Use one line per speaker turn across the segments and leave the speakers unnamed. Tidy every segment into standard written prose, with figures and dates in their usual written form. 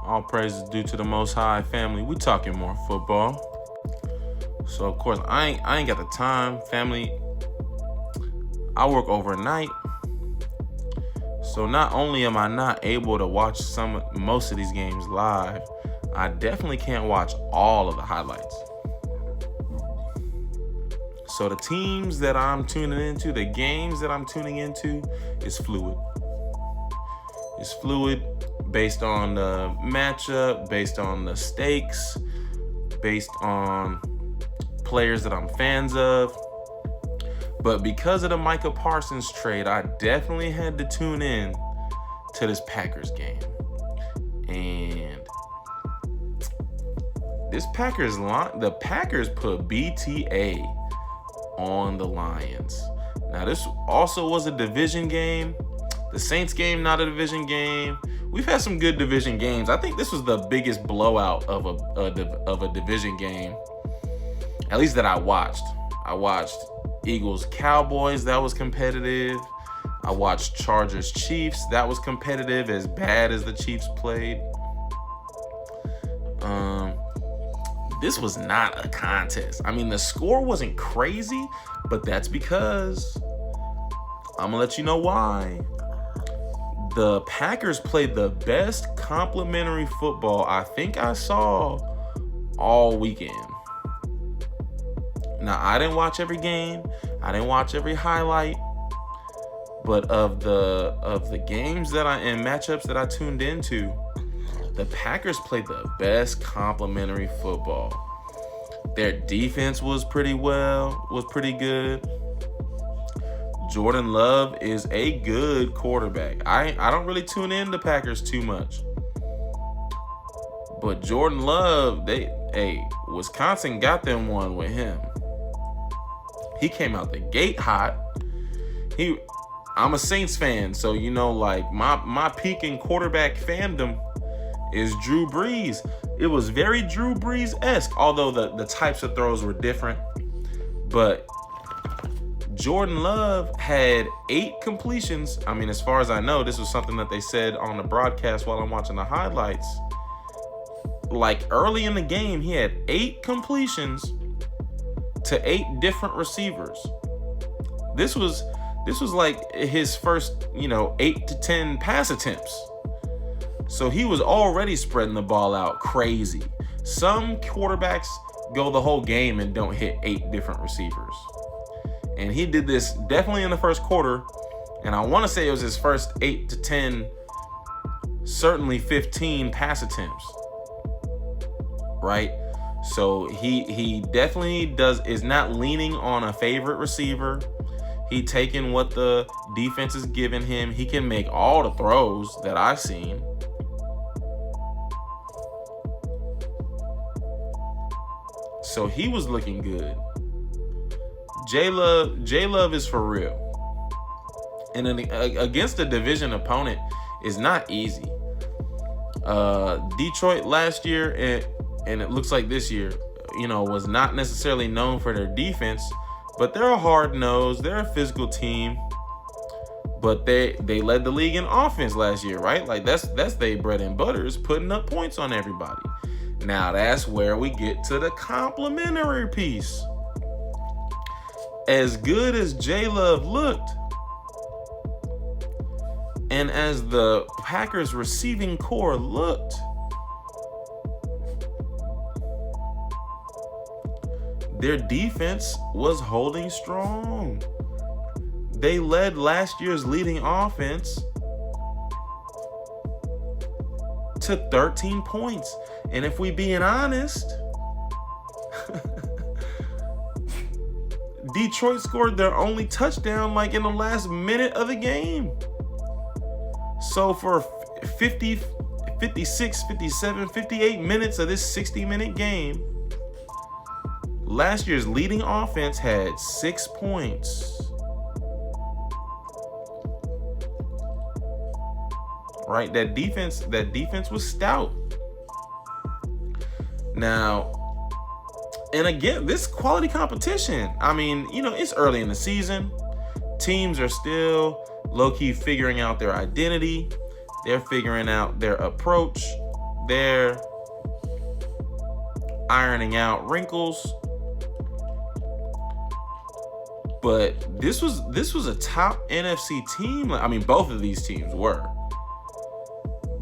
All praises due to the Most High family. We talking more football. So of course I ain't got the time, family. I work overnight. So not only am I not able to watch most of these games live, I definitely can't watch all of the highlights. So the teams that I'm tuning into, the games that I'm tuning into is fluid. It's fluid based on the matchup, based on the stakes, based on players that I'm fans of. But because of the Micah Parsons trade, I definitely had to tune in to this Packers game. And this the Packers put BTA on the Lions. Now, this also was a division game. The Saints game, not a division game. We've had some good division games. I think this was the biggest blowout of a division game, at least that I watched. I watched Eagles-Cowboys, that was competitive. I watched Chargers-Chiefs, that was competitive, as bad as the Chiefs played. This was not a contest. I mean, the score wasn't crazy, but that's because I'm gonna let you know why. The Packers played the best complimentary football I think I saw all weekend. Now, I didn't watch every game. I didn't watch every highlight. But of the games and matchups that I tuned into, the Packers played the best complimentary football. Their defense was pretty good. Jordan Love is a good quarterback. I don't really tune in to Packers too much. But Jordan Love, Wisconsin got them one with him. He came out the gate hot. I'm a Saints fan, so my peak in quarterback fandom is Drew Brees. It was very Drew Brees-esque, although the types of throws were different. But Jordan Love had 8 completions. I mean, as far as I know, this was something that they said on the broadcast while I'm watching the highlights. Like early in the game, he had 8 completions to 8 different receivers. This was like his first, 8 to 10 pass attempts. So he was already spreading the ball out crazy. Some quarterbacks go the whole game and don't hit 8 different receivers. And he did this definitely in the first quarter. And I want to say it was his first 8 to 10, certainly 15 pass attempts. Right? So he definitely is not leaning on a favorite receiver. He taking what the defense is giving him. He can make all the throws that I've seen. So he was looking good. J-Love is for real. And then against a division opponent is not easy. Detroit last year and it looks like this year, was not necessarily known for their defense, but they're a hard-nosed, they're a physical team. But they led the league in offense last year, right? Like that's their bread and butter, is putting up points on everybody. Now that's where we get to the complimentary piece. As good as J-Love looked, and as the Packers receiving core looked, their defense was holding strong. They led last year's leading offense to 13 points. And if we being honest, Detroit scored their only touchdown like in the last minute of the game. So for 50, 56, 57, 58 minutes of this 60-minute game, last year's leading offense had 6 points. Right? That defense was stout. Now, and again, this quality competition. I mean, it's early in the season. Teams are still low-key figuring out their identity. They're figuring out their approach. they're ironing out wrinkles. But this was a top NFC team. I mean, both of these teams were.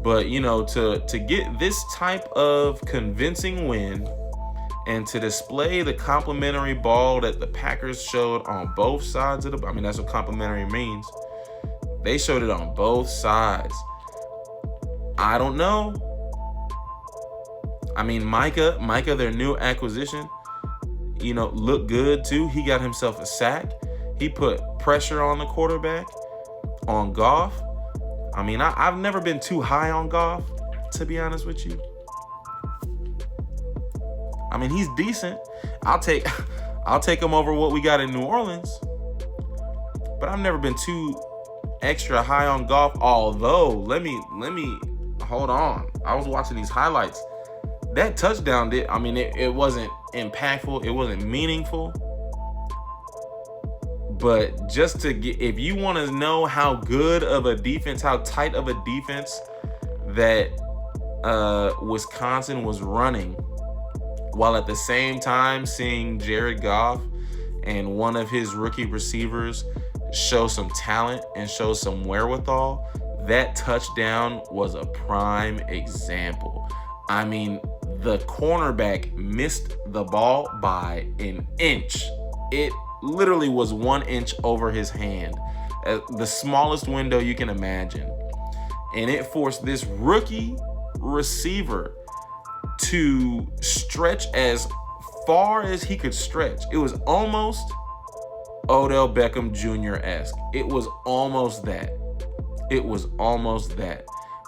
But, you know, to get this type of convincing win and to display the complimentary ball that the Packers showed on both sides of the, I mean, that's what complimentary means. They showed it on both sides. I don't know. I mean, Micah, their new acquisition, you know, looked good too. He got himself a sack. He put pressure on the quarterback, on Goff. I mean, I've never been too high on Goff, to be honest with you. I mean, he's decent. I'll take him over what we got in New Orleans. But I've never been too extra high on Goff. Although, let me hold on. I was watching these highlights. That touchdown it wasn't impactful. It wasn't meaningful. But just to get, if you want to know how good of a defense, how tight of a defense that Wisconsin was running, while at the same time seeing Jared Goff and one of his rookie receivers show some talent and show some wherewithal, that touchdown was a prime example. I mean, the cornerback missed the ball by an inch. It literally was 1 inch over his hand, the smallest window you can imagine. And it forced this rookie receiver to stretch as far as he could stretch. It was almost Odell Beckham Jr.-esque. It was almost that.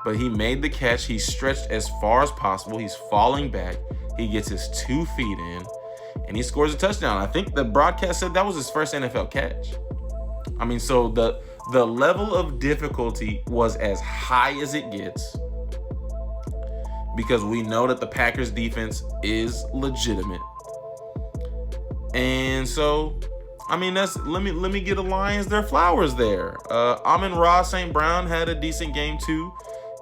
But he made the catch. He stretched as far as possible. He's falling back. He gets his 2 feet in, and he scores a touchdown. I think the broadcast said that was his first NFL catch. I mean, so the level of difficulty was as high as it gets, because we know that the Packers defense is legitimate. And so, I mean, let me give the Lions their flowers there. Amon-Ra St. Brown had a decent game too,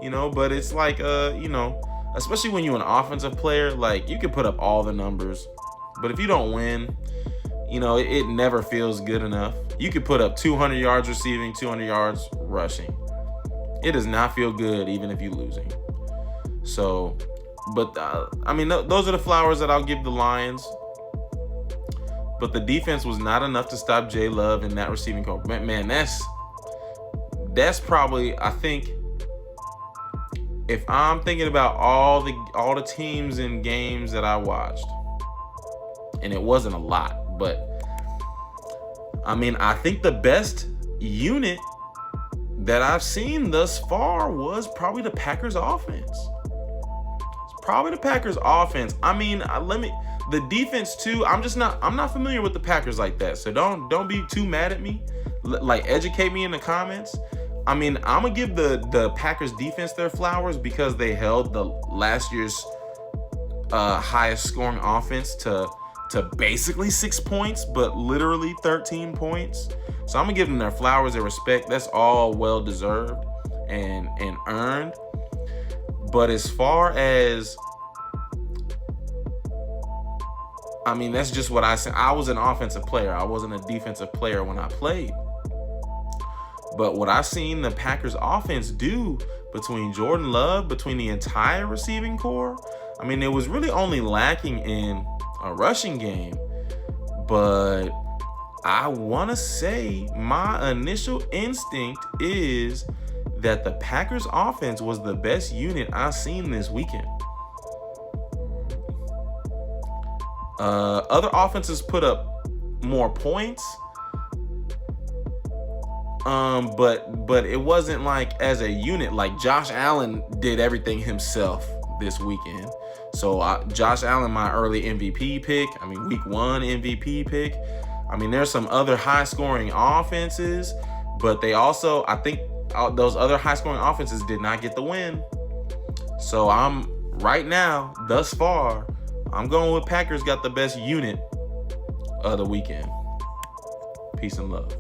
you know, but it's like, you know, especially when you're an offensive player, like, you can put up all the numbers, but if you don't win, you know, it never feels good enough. You could put up 200 yards receiving, 200 yards rushing. It does not feel good even if you're losing. So, but I mean, those are the flowers that I'll give the Lions. But the defense was not enough to stop J Love in that receiving corps. Man, that's probably, I think, if I'm thinking about all the teams and games that I watched, and it wasn't a lot, but I mean, I think the best unit that I've seen thus far was probably the Packers offense. It's probably the Packers offense. I mean, the defense too. I'm not familiar with the Packers like that. So don't be too mad at me. Like, educate me in the comments. I mean, I'm gonna give the Packers defense their flowers because they held the last year's highest scoring offense to basically 6 points, but literally 13 points. So I'm gonna give them their flowers, their respect. That's all well deserved and earned. But as far as, I mean, that's just what I said. I was an offensive player. I wasn't a defensive player when I played. But what I've seen the Packers offense do between Jordan Love, between the entire receiving corps, I mean, it was really only lacking in a rushing game. But I want to say my initial instinct is that the Packers offense was the best unit I've seen this weekend. Other offenses put up more points, but it wasn't like as a unit. Like, Josh Allen did everything himself this weekend. So Josh Allen, my early MVP pick. I mean, week 1 MVP pick. I mean, there's some other high-scoring offenses, but they also, I think, those other high-scoring offenses did not get the win. So right now, thus far, I'm going with Packers got the best unit of the weekend. Peace and love.